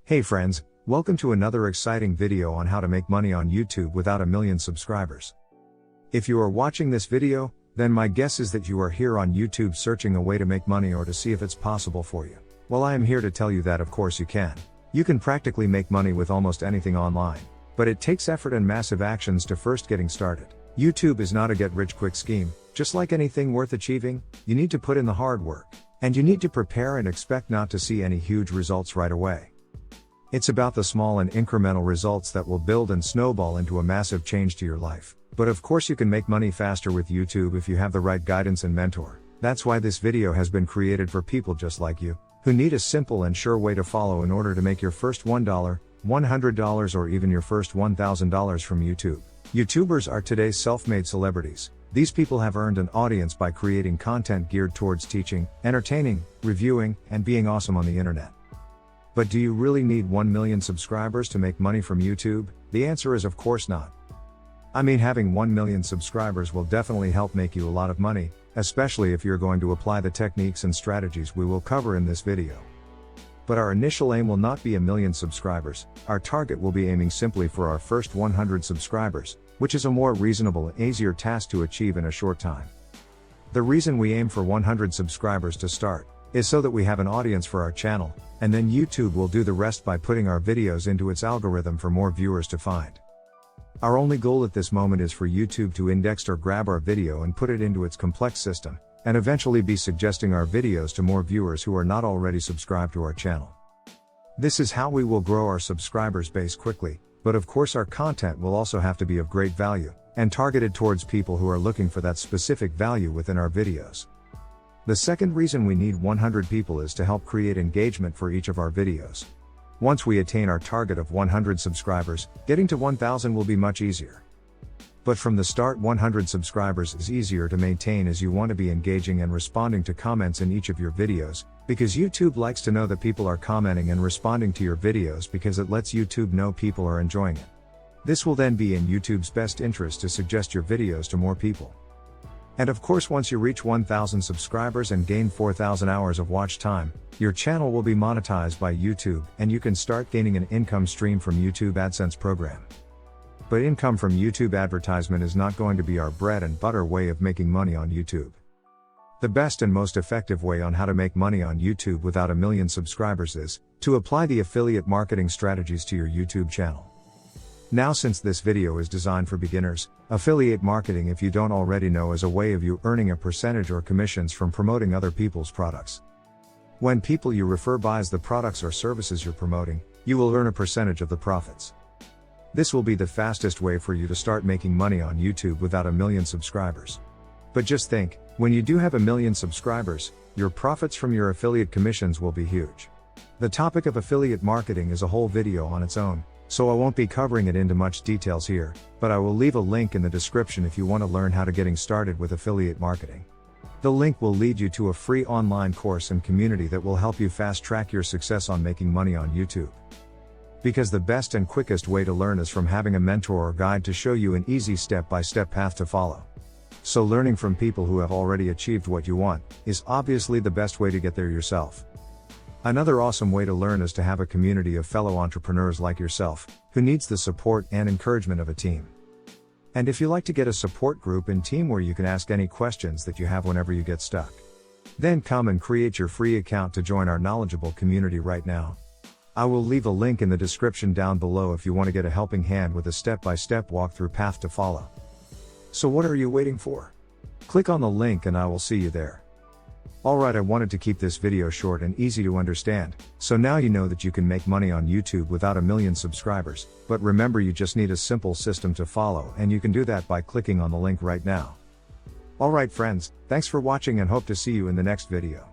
Hey friends, welcome to another exciting video on how to make money on YouTube without a million subscribers. If you are watching this video, then my guess is that you are here on YouTube searching a way to make money or to see if it's possible for you. Well, I am here to tell you that of course you can. You can practically make money with almost anything online. But it takes effort and massive actions to first getting started. YouTube is not a get-rich-quick scheme. Just like anything worth achieving, you need to put in the hard work. And you need to prepare and expect not to see any huge results right away. It's about the small and incremental results that will build and snowball into a massive change to your life. But of course you can make money faster with YouTube if you have the right guidance and mentor. That's why this video has been created for people just like you, who need a simple and sure way to follow in order to make your first $1, $100 or even your first $1,000 from YouTube. YouTubers are today's self-made celebrities. These people have earned an audience by creating content geared towards teaching, entertaining, reviewing, and being awesome on the internet. But do you really need 1 million subscribers to make money from YouTube? The answer is of course not. I mean, having 1 million subscribers will definitely help make you a lot of money, especially if you're going to apply the techniques and strategies we will cover in this video. But our initial aim will not be 1 million subscribers. Our target will be aiming simply for our first 100 subscribers, which is a more reasonable and easier task to achieve in a short time. The reason we aim for 100 subscribers to start is so that we have an audience for our channel, and then YouTube will do the rest by putting our videos into its algorithm for more viewers to find. Our only goal at this moment is for YouTube to index or grab our video and put it into its complex system, and eventually be suggesting our videos to more viewers who are not already subscribed to our channel. This is how we will grow our subscribers base quickly, but of course our content will also have to be of great value, and targeted towards people who are looking for that specific value within our videos. The second reason we need 100 people is to help create engagement for each of our videos. Once we attain our target of 100 subscribers, getting to 1,000 will be much easier. But from the start, 100 subscribers is easier to maintain as you want to be engaging and responding to comments in each of your videos, because YouTube likes to know that people are commenting and responding to your videos because it lets YouTube know people are enjoying it. This will then be in YouTube's best interest to suggest your videos to more people. And of course, once you reach 1,000 subscribers and gain 4,000 hours of watch time, your channel will be monetized by YouTube and you can start gaining an income stream from YouTube AdSense program. But income from YouTube advertisement is not going to be our bread and butter way of making money on YouTube. The best and most effective way on how to make money on YouTube without 1 million subscribers is to apply the affiliate marketing strategies to your YouTube channel. Now, since this video is designed for beginners, affiliate marketing, if you don't already know, is a way of you earning a percentage or commissions from promoting other people's products. When people you refer buys the products or services you're promoting, you will earn a percentage of the profits. This will be the fastest way for you to start making money on YouTube without 1 million subscribers. But just think, when you do have 1 million subscribers, your profits from your affiliate commissions will be huge. The topic of affiliate marketing is a whole video on its own, so I won't be covering it into much details here, but I will leave a link in the description if you want to learn how to getting started with affiliate marketing. The link will lead you to a free online course and community that will help you fast track your success on making money on YouTube. Because the best and quickest way to learn is from having a mentor or guide to show you an easy step-by-step path to follow. So learning from people who have already achieved what you want is obviously the best way to get there yourself. Another awesome way to learn is to have a community of fellow entrepreneurs like yourself, who needs the support and encouragement of a team. And if you like to get a support group and team where you can ask any questions that you have whenever you get stuck, then come and create your free account to join our knowledgeable community right now. I will leave a link in the description down below if you want to get a helping hand with a step-by-step walkthrough path to follow. So what are you waiting for? Click on the link and I will see you there. Alright, I wanted to keep this video short and easy to understand, so now you know that you can make money on YouTube without 1 million subscribers, but remember, you just need a simple system to follow, and you can do that by clicking on the link right now. Alright friends, thanks for watching and hope to see you in the next video.